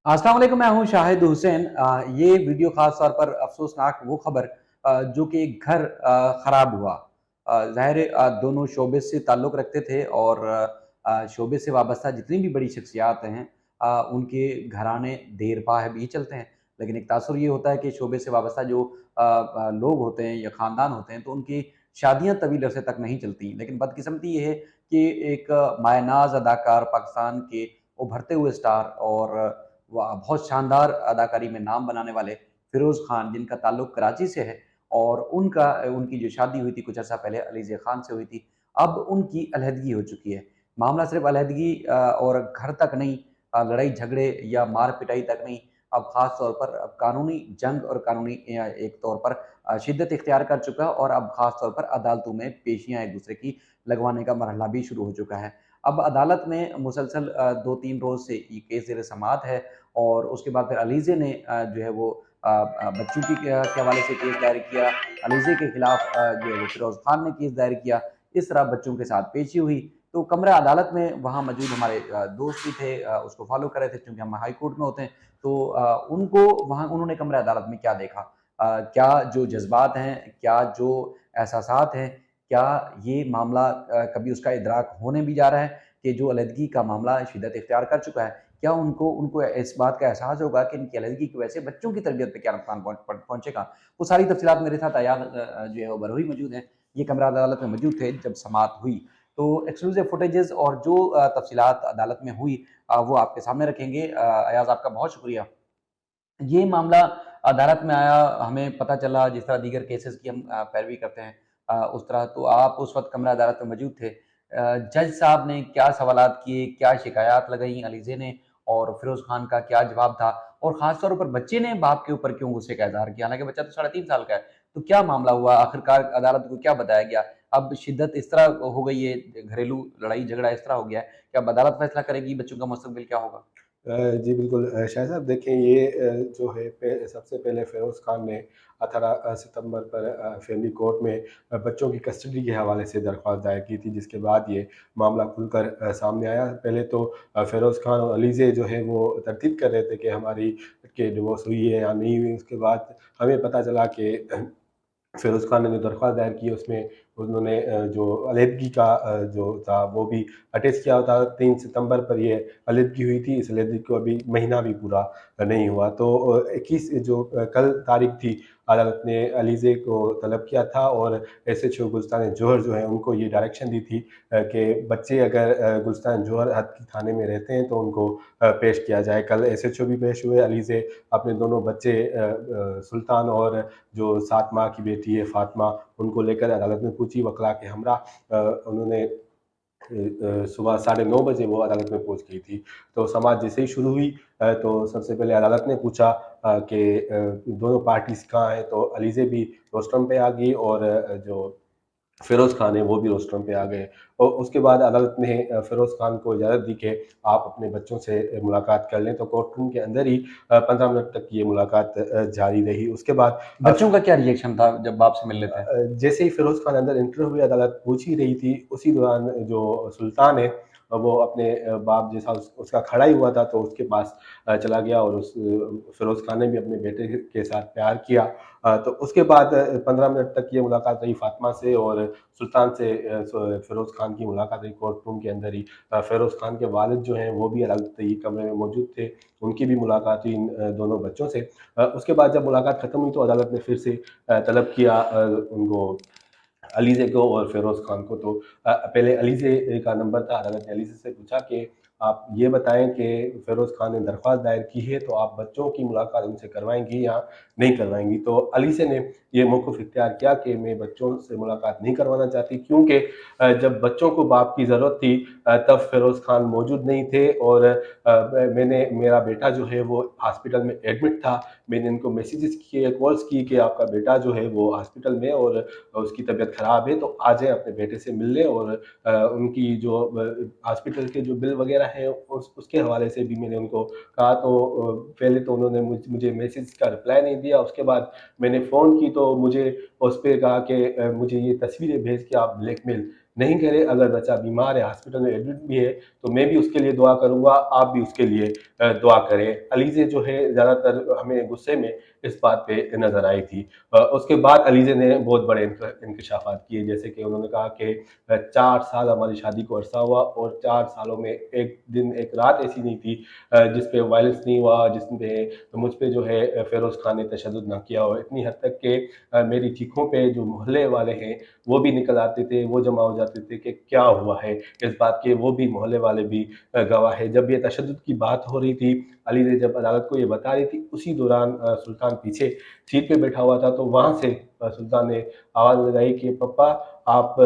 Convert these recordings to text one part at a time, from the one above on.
अस्सलाम वालेकुम, मैं हूं शाहिद हुसैन। ये वीडियो खास तौर पर अफसोसनाक वो खबर जो कि एक घर खराब हुआ। ज़ाहिर है दोनों शोबे से ताल्लुक़ रखते थे और शोबे से वाबस्ता जितनी भी बड़ी शख्सियात हैं उनके घराने देर पा है भी चलते हैं। लेकिन एक तासुर ये होता है कि शोबे से वाबस्ता जो लोग होते हैं या ख़ानदान होते हैं तो उनकी शादियाँ तवील अरसे तक नहीं चलती। लेकिन बदकिस्मती ये है कि एक मायनाज़ अदाकार पाकिस्तान के उभरते हुए स्टार और वाह! बहुत शानदार अदाकारी में नाम बनाने वाले फ़िरोज़ ख़ान जिनका ताल्लुक कराची से है और उनकी जो शादी हुई थी कुछ अर्सा पहले अलीज़े ख़ान से हुई थी, अब उनकी अलहदगी हो चुकी है। मामला सिर्फ़ अलहदगी और घर तक नहीं लड़ाई झगड़े या मार-पिटाई तक नहीं, अब ख़ास तौर पर अब कानूनी जंग और कानूनी एक तौर पर शिद्दत इख्तियार कर चुका है और अब ख़ास तौर पर अदालतों में पेशियाँ एक-दूसरे की लगवाने का मरहला भी शुरू हो चुका है। अब अदालत में मुसलसल 2-3 रोज़ से ये केस ज़ेर समाअत है और उसके बाद फिर अलीज़े ने जो है वो बच्चों की के हवाले से केस दायर किया। अलीज़े के खिलाफ जो है वो फ़िरोज़ ख़ान ने केस दायर किया। इस तरह बच्चों के साथ पेशी हुई। तो कमरा अदालत में वहाँ मौजूद हमारे दोस्त भी थे, उसको फ़ॉलो कर रहे थे चूँकि हम हाई कोर्ट में होते हैं। तो उनको वहाँ उन्होंने कमरा अदालत में क्या देखा? क्या जो जज़्बात हैं, क्या जो एहसासात हैं, क्या ये मामला कभी उसका इदराक होने भी जा रहा है कि जो अलहदगी का मामला शिद्दत इख्तियार कर चुका है, क्या उनको उनको इस बात का एहसास होगा कि इनकी अलहदगी की वजह से बच्चों की तरबियत पे क्या नुकसान पहुँचेगा? वो सारी तफ़सीलात मेरे साथ अयान जो है वो बरोही मौजूद हैं। ये कमरा अदालत में मौजूद थे जब समाअत हुई। तो एक्सक्लूसिव फुटेजेज़ और जो तफ़सीलात अदालत में हुई वो आपके सामने रखेंगे। अयाज़ आपका बहुत शुक्रिया। ये मामला अदालत में आया, हमें पता चला जिस तरह दीगर केसेज़ की हम पैरवी करते हैं उस तरह तो आप उस वक़्त कमरा अदालत में मौजूद थे। जज साहब ने क्या सवालात किए, क्या शिकायत लगाई अलीज़े ने और फ़िरोज़ ख़ान का क्या जवाब था? और ख़ास तौर पर बच्चे ने बाप के ऊपर क्यों गुस्से का इज़हार किया? हालाँकि बच्चा तो साढ़े 3 साल का है। तो क्या मामला हुआ? आखिरकार अदालत को क्या बताया गया? अब शिद्दत इस तरह हो गई है, घरेलू लड़ाई-झगड़ा इस तरह हो गया है कि अब अदालत फ़ैसला करेगी बच्चों का मुस्तकबिल क्या होगा? जी बिल्कुल शाह साहब देखें ये जो है सबसे पहले फ़िरोज़ ख़ान ने 18 सितंबर पर फैमिली कोर्ट में बच्चों की कस्टडी के हवाले से दरख्वास्त दायर की थी जिसके बाद ये मामला खुलकर सामने आया। पहले तो फ़िरोज़ ख़ान और अलीज़े जो है वो तरदीद कर रहे थे कि हमारी कि डिवोर्स हुई है या नहीं हुई। उसके बाद हमें पता चला कि फ़िरोज़ ख़ान ने जो दरख्वास्त दायर की है उसमें उन्होंने जो अलहदगी का जो था वो भी अटैच किया था। 3 सितंबर पर ये अलहदगी हुई थी। इस अलहदगी को अभी महीना भी पूरा नहीं हुआ। तो 21 जो कल तारीख थी अदालत ने अलीज़े को तलब किया था और एसएचओ गुलिस्तान जौहर जो है उनको ये डायरेक्शन दी थी कि बच्चे अगर गुलिस्तान जौहर हद की थाने में रहते हैं तो उनको पेश किया जाए। कल एसएचओ भी पेश हुए। अलीज़े अपने दोनों बच्चे सुल्तान और जो 7 माह की बेटी है फ़ातिमा, उनको लेकर अदालत में पहुँची वकला के हमरा। उन्होंने सुबह साढ़े 9 बजे वो अदालत में पहुँच गई थी। तो समाअत जैसे ही शुरू हुई तो सबसे पहले अदालत ने पूछा कि दोनों पार्टीज़ कहाँ हैं? तो अलीज़े भी रोस्टरम पे आ गई और जो फ़िरोज़ ख़ान है वो भी रोस्टरम पे आ गए और उसके बाद अदालत ने फ़िरोज़ ख़ान को इजाज़त दी कि आप अपने बच्चों से मुलाकात कर लें। तो कोर्ट रूम के अंदर ही 15 मिनट तक ये मुलाकात जारी रही। उसके बाद बच्चों का क्या रिएक्शन था जब बाप से मिलने थे? जैसे ही फ़िरोज़ ख़ान अंदर एंटर हुए अदालत पूछ ही रही थी, उसी दौरान जो सुल्तान है वो अपने बाप जैसा उसका खड़ा ही हुआ था तो उसके पास चला गया और उस फ़िरोज़ ख़ान ने भी अपने बेटे के साथ प्यार किया। तो उसके बाद 15 मिनट तक ये मुलाकात रही फ़ातिमा से और सुल्तान से फ़िरोज़ ख़ान की मुलाकात रही कोर्ट रूम के अंदर ही। फ़िरोज़ ख़ान के वालिद जो हैं वो भी अदालत ही कमरे में मौजूद थे, उनकी भी मुलाकात हुई इन दोनों बच्चों से। उसके बाद जब मुलाकात ख़त्म हुई तो अदालत ने फिर से तलब किया उनको अलीज़े को और फ़िरोज़ ख़ान को। तो पहले अलीज़े का नंबर था, अदालत ने अलीज़े से पूछा कि आप ये बताएँ कि फ़िरोज़ ख़ान ने दरख्वास्त दायर की है तो आप बच्चों की मुलाकात उनसे करवाएँगी या नहीं करवाएँगी? तो अलीज़े ने ये मौक़िफ़ इख्तियार किया कि मैं बच्चों से मुलाकात नहीं करवाना चाहती क्योंकि जब बच्चों को बाप की ज़रूरत थी तब फ़िरोज़ ख़ान मौजूद नहीं थे और मेरा बेटा जो है वो हॉस्पिटल में एडमिट था। मैंने इनको मैसेजेस किए, कॉल्स की कि आपका बेटा जो है वो हॉस्पिटल में और उसकी तबीयत ख़राब है तो आ जाएँ अपने बेटे से मिल लें और उनकी जो हॉस्पिटल के जो बिल वग़ैरह हैं उसके हवाले से भी मैंने उनको कहा तो पहले तो उन्होंने मुझे मैसेज का रिप्लाई नहीं दिया। उसके बाद मैंने फ़ोन की तो मुझे उस पे कहा कि मुझे ये तस्वीरें भेज के आप ब्लैकमेल नहीं कह रहे अगर बच्चा बीमार है, हॉस्पिटल में एडमिट भी है, तो मैं भी उसके लिए दुआ करूँगा, आप भी उसके लिए दुआ करें। अलीज़े जो है ज़्यादातर हमें गुस्से में इस बात पे नज़र आई थी। उसके बाद अलीज़े ने बहुत बड़े इंकशाफ़ात किए, जैसे कि उन्होंने कहा कि 4 साल हमारी शादी को अरसा हुआ और 4 सालों में 1 दिन, 1 रात ऐसी नहीं थी जिस पे वायलेंस नहीं हुआ, जिसपे मुझ पे जो है फ़िरोज़ खान ने तशद्दुद ना किया हो। इतनी हद तक कि मेरी चीखों पे जो मोहल्ले वाले हैं, वो भी निकल आते थे, वो जमा हो जाते थे कि क्या हुआ है? इस बात के वो भी मोहल्ले वाले भी गवाह हैं। जब ये तशद्दुद की बात हो रही थी, अली ने जब अदालत को ये बता रही थी, उसी दौरान सुल्तान पीछे सीट पे बैठा हुआ था, तो वहाँ से सुल्तान ने आवाज़ लगाई कि पप्पा आप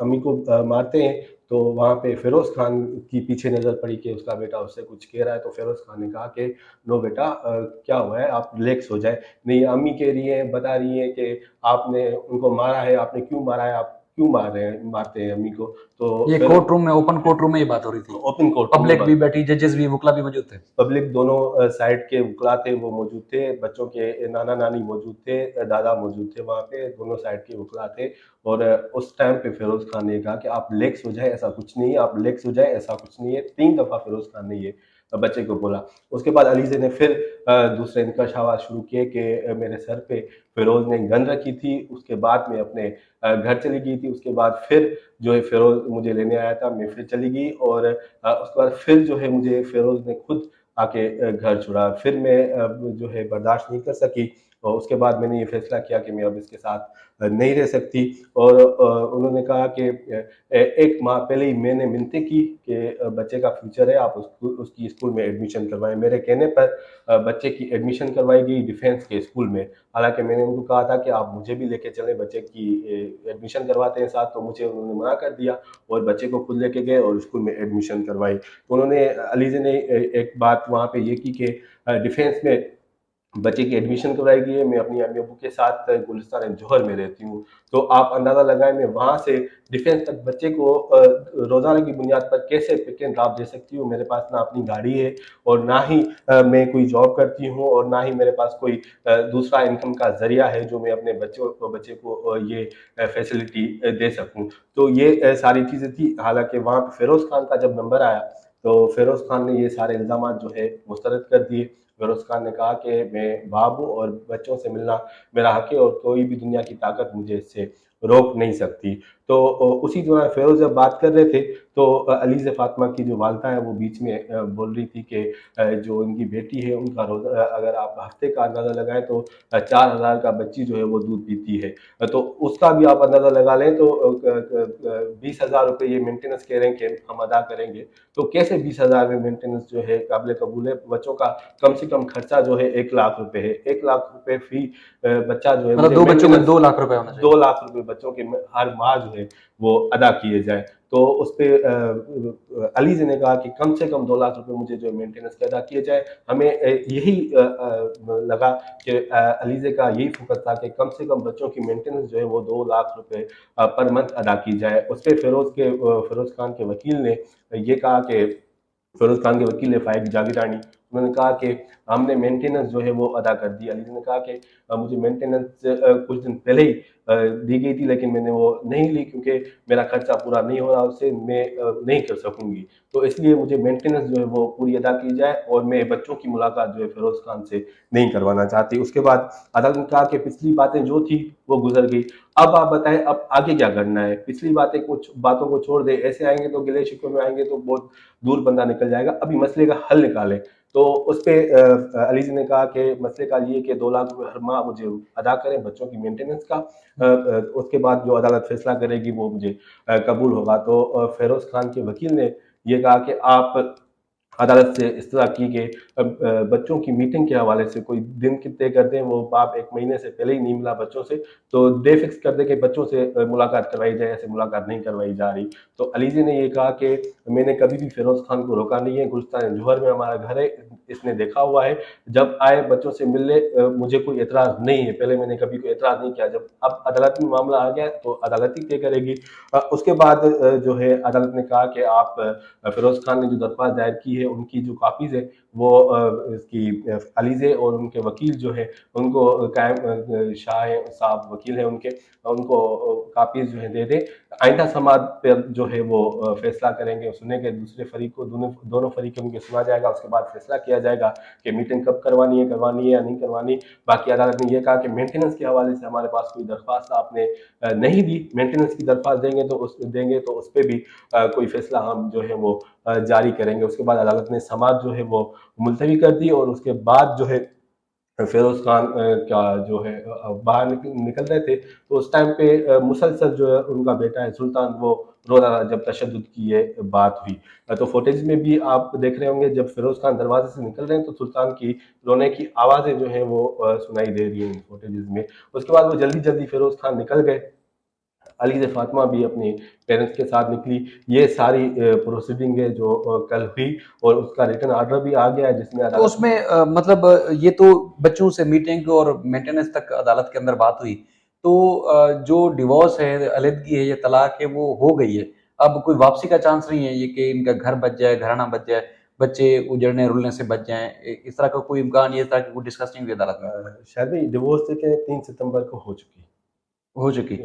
अम्मी को मारते हैं। तो वहाँ पे फ़िरोज़ खान की पीछे नज़र पड़ी कि उसका बेटा उससे कुछ कह रहा है, तो फ़िरोज़ खान ने कहा कि नो बेटा क्या हुआ है? आप रिलैक्स हो जाएँ। नहीं अम्मी कह रही हैं, बता रही हैं कि आपने उनको मारा है, आपने क्यों मारा है? आप क्यों मार रहे हैं मारते हैं अम्मी को? तो ये फिर कोर्ट रूम में, ओपन कोर्ट रूम में ये बात हो रही थी। ओपन कोर्ट में ये पब्लिक भी बात बैठी, जजेस भी, वकील भी मौजूद थे। पब्लिक दोनों साइड के वकील थे वो मौजूद थे, बच्चों के नाना-नानी मौजूद थे, दादा मौजूद थे वहाँ पे, दोनों साइड के वकील थे और उस टाइम पे फ़िरोज़ खान ने कहा कि आप रिलैक्स हो जाएँ, ऐसा कुछ नहीं है, आप रिलैक्स हो जाएँ, ऐसा कुछ नहीं है। 3 दफ़ा फ़िरोज़ खान ने ये बच्चे को बोला। उसके बाद अलीज़े ने फिर दूसरे निकाह शुरू किए कि मेरे सर पे फ़िरोज़ ने गन रखी थी, उसके बाद मैं अपने घर चली गई थी, उसके बाद फिर जो है फ़िरोज़ मुझे लेने आया था, मैं फिर चली गई और उसके बाद फिर जो है मुझे फ़िरोज़ ने खुद आके घर छोड़ा। फिर मैं जो है बर्दाश्त नहीं कर सकी और उसके बाद मैंने ये फ़ैसला किया कि मैं अब इसके साथ नहीं रह सकती और उन्होंने कहा कि 1 माह पहले ही मैंने मिन्नतें की कि बच्चे का फ्यूचर है, आप उसकी स्कूल में एडमिशन करवाएँ। मेरे कहने पर बच्चे की एडमिशन करवाई गई डिफेंस के स्कूल में। हालाँकि मैंने उनको कहा था कि आप मुझे भी लेके चलें, बच्चे की एडमिशन करवाते हैं साथ, तो मुझे उन्होंने मना कर दिया और बच्चे को खुद लेके गए और स्कूल में एडमिशन करवाई। तो उन्होंने अलीज़ा ने एक बात वहाँ पे ये की कि डिफेंस में बच्चे की एडमिशन करवाई गई है, मैं अपनी अम्मी-अब्बू के साथ गुलिस्तान-ए-जौहर में रहती हूँ। तो आप अंदाज़ा लगाएँ मैं वहाँ से डिफेंस तक बच्चे को रोज़ाना की बुनियाद पर कैसे पिक एंड ड्रॉप दे सकती हूँ? मेरे पास ना अपनी गाड़ी है और ना ही मैं कोई जॉब करती हूँ और ना ही मेरे पास कोई दूसरा इनकम का ज़रिया है जो मैं अपने बच्चे को ये फैसिलिटी दे सकूँ। तो ये सारी चीज़ें थी। हालाँकि वहाँ पे फ़िरोज़ खान का जब नंबर आया, तो फ़िरोज़ खान ने ये सारे इल्ज़ामात जो है मुस्तरद कर दिए। फ़िरोज़ खान ने कहा कि मैं बाप हूँ और बच्चों से मिलना मेरा हक़ है और कोई भी दुनिया की ताकत मुझे इससे रोक नहीं सकती। तो उसी दौरान फ़िरोज़ जब बात कर रहे थे, तो अलीज़ फ़ातिमा की जो वालिदा है वो बीच में बोल रही थी कि जो उनकी बेटी है उनका अगर आप हफ़्ते का अंदाज़ा लगाएँ तो 4000 का बच्ची जो है वो दूध पीती है। तो उसका भी आप अंदाज़ा लगा लें तो 20,000 रुपए ये मेंटेनेंस कह रहे हैं कि हम अदा करेंगे। तो कैसे 20,000 में मेंटेनेंस जो है काबिल कबूल है? बच्चों का कम से कम खर्चा जो है 1 लाख रुपए है। 1 लाख रुपए फ़ी बच्चा जो है मतलब मुझे 2 बच्चों के मेंटेनेंस 2 लाख रुपए होना 2 चाहिए। लाख रुपए बच्चों के हर माह जो है वो अदा किए जाएँ। तो उसपे अली जी ने कहा कि कम से कम 2 लाख रुपए मुझे जो है मेंटेनेंस के अदा किए जाएँ। हमें यही लगा कि अलीज़े का यही फ़ोकस था कि कम से कम बच्चों की मेंटेनेंस जो है वो 2 लाख रुपए पर मंथ अदा की जाए। उसपे फ़िरोज़ खान के वकील ने ये कहा कि फ़िरोज़ खान के वकील है फ़ाइक जागीरानी, उन्होंने कहा कि हमने मेंटेनेंस जो है वो अदा कर दी। अली ने कहा कि मुझे मेंटेनेंस कुछ दिन पहले ही दी गई थी लेकिन मैंने वो नहीं ली क्योंकि मेरा खर्चा पूरा नहीं हो रहा उससे मैं नहीं कर सकूँगी। तो इसलिए मुझे मेंटेनेंस जो है वो पूरी अदा की जाए और मैं बच्चों की मुलाकात जो है फ़िरोज़ खान से नहीं करवाना चाहती। उसके बाद अदालत ने कहा कि पिछली बातें जो थी वो गुज़र गई। अब आप बताएँ अब आगे क्या करना है? पिछली बातों को छोड़ दें, ऐसे आएँगे तो गिले-शिकवे में आएँगे तो बहुत दूर बंदा निकल जाएगा। अभी मसले का हल निकालें। तो उसपे अली जी ने कहा कि मसले का ये कि 2 लाख रुपए हर माह मुझे अदा करें बच्चों की मेंटेनेंस का। उसके बाद जो अदालत फैसला करेगी वो मुझे कबूल होगा। तो फ़िरोज़ खान के वकील ने ये कहा कि आप अदालत से इस्तदा की कि बच्चों की मीटिंग के हवाले से कोई दिन की तय कर दें, वो बाप 1 महीने से पहले ही नहीं मिला बच्चों से, तो डे फिक्स कर दें कि बच्चों से मुलाकात करवाई जाए, ऐसे मुलाकात नहीं करवाई जा रही। तो अली जी ने ये कहा कि मैंने कभी भी फ़िरोज़ खान को रोका नहीं है, गुलिस्तान-ए-जौहर में हमारा घर है, इसने देखा हुआ है। जब आए बच्चों से मिलने, मुझे कोई एतराज नहीं है, पहले मैंने कभी कोई एतराज नहीं किया, जब अब अदालत में मामला आ गया तो अदालत ही तय करेगी। उसके बाद जो है अदालत ने कहा कि आप फिरोज खान ने जो दरख्वास्त दायर की है उनकी जो कापीज है वो इसकी अलीजे और उनके वकील जो है उनको कायम शाह साहब वकील है उनके, उनको कापीज जो है दे दें। आइंदा समाज पर जो है वो फैसला करेंगे, सुनेंगे, दूसरे फरीक को दोनों फरीक उनके सुना जाएगा, उसके बाद फैसला किया जाएगा कि मीटिंग कब करवानी है या नहीं करवानी। बाकी अदालत ने यह कहा कि मेंटेनेंस के हवाले से हमारे पास कोई दरख्वास्त आपने नहीं दी, मेंटेनेंस की दरख्वास्त देंगे तो उस पर भी कोई फैसला हम जो है वो जारी करेंगे। उसके बाद अदालत ने समाज जो है वो मुलतवी कर दी और उसके बाद जो है फिरोज खान का जो है बाहर निकल रहे थे तो उस टाइम पे मुसलसल जो है उनका बेटा है सुल्तान वो रो रहा था जब तशद्दुद की ये बात हुई। तो फुटेज में भी आप देख रहे होंगे जब फिरोज खान दरवाजे से निकल रहे हैं तो सुल्तान की रोने की आवाज़ें जो है वो सुनाई दे रही हैं फुटेज में। उसके बाद वो जल्दी जल्दी फिरोज खान निकल गए, अली से फातिमा भी अपने पेरेंट्स के साथ निकली। ये सारी प्रोसीडिंग है जो कल हुई और उसका रिटर्न ऑर्डर भी आ गया है जिसमें तो उसमें मतलब ये तो बच्चों से मीटिंग और मेंटेनेंस तक अदालत के अंदर बात हुई, तो जो डिवोर्स है, अलहदगी है, ये तलाक है, वो हो गई है। अब कोई वापसी का चांस नहीं है, ये कि इनका घर बच जाए, घराना बच जाए, बच्चे उजड़ने रुलने से बच जाएं, इस तरह का कोई इम्कान, ये इस तरह की कोई डिस्कस नहीं हुई अदालत में? शायद भाई डिवोर्स के 3 सितंबर को हो चुकी हो चुकी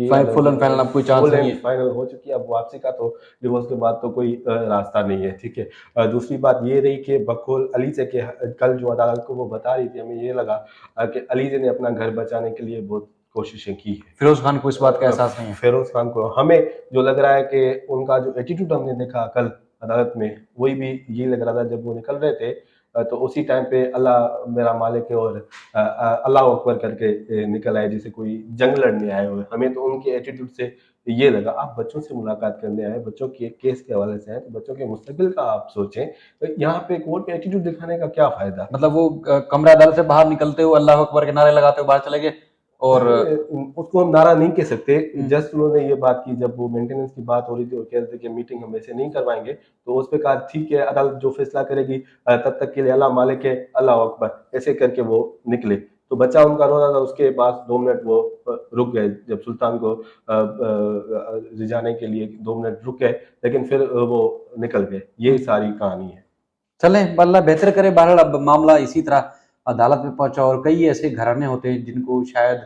है फुल एंड फाइनल, अब कोई चांस नहीं है? फाइनल हो चुकी है। अब वापसी का तो डिवोर्स के बाद तो कोई रास्ता नहीं है, ठीक है। दूसरी बात ये रही कि बकौल अली से के कल जो अदालत को वो बता रही थी, हमें ये लगा कि अली ने अपना घर बचाने के लिए बहुत कोशिशें की है। फिरोज खान को इस बात का एहसास नहीं है? फिरोज खान को हमें जो लग रहा है कि उनका जो एटीट्यूड हमने देखा कल अदालत में, वही भी ये लग रहा था जब वो निकल रहे थे तो उसी टाइम पे अल्लाह मेरा मालिक है और अल्लाह अकबर करके निकल आए जैसे कोई जंग लड़ने आए हुए। हमें तो उनके एटीट्यूड से ये लगा। आप बच्चों से मुलाकात करने आए, बच्चों के केस के हवाले से आए तो बच्चों के मुस्तकबिल का आप सोचें। तो यहाँ पे कोर्ट में एटीट्यूड दिखाने का क्या फायदा? मतलब वो कमरा अदालत से बाहर निकलते हुए अल्लाह अकबर के नारे लगाते हुए बाहर चले गए और उसको हम नारा नहीं कह सकते। जस्ट उन्होंने ये बात की जब वो मेंटेनेंस की बात हो रही थी और कह रहे थे कि मीटिंग हम ऐसे नहीं करवाएंगे, तो उस पे कहा ठीक है अदालत जो फैसला करेगी तब तक के लिए अल्लाह मालिक है, अल्लाह अकबर, ऐसे करके वो निकले। तो बच्चा उनका रो रहा था, उसके पास 2 मिनट वो रुक गए जब सुल्तान को रिझाने के लिए 2 मिनट रुक गए, लेकिन फिर वो निकल गए। ये सारी कहानी है। चलें, अल्लाह बेहतर करे। बहरहाल अब मामला इसी तरह अदालत में पहुंचा और कई ऐसे घराने होते हैं जिनको शायद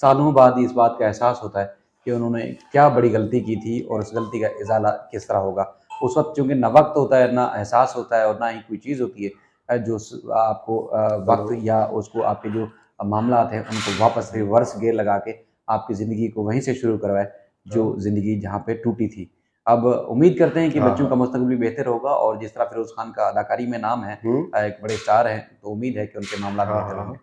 सालों बाद ही इस बात का एहसास होता है कि उन्होंने क्या बड़ी गलती की थी और उस गलती का इजाला किस तरह होगा। उस वक्त चूँकि ना वक्त होता है, ना एहसास होता है और ना ही कोई चीज़ होती है जो आपको वक्त या उसको आपके जो मामलात हैं उनको वापस रिवर्स गियर लगा के आपकी ज़िंदगी को वहीं से शुरू करवाए जो ज़िंदगी जहाँ पे टूटी थी। अब उम्मीद करते हैं कि हाँ, बच्चों का हाँ। मुस्तकबिल भी बेहतर होगा और जिस तरह फिरोज खान का अदाकारी में नाम है, एक बड़े स्टार हैं, तो उम्मीद है कि उनके मामला हाँ, बेहतर हाँ। होंगे।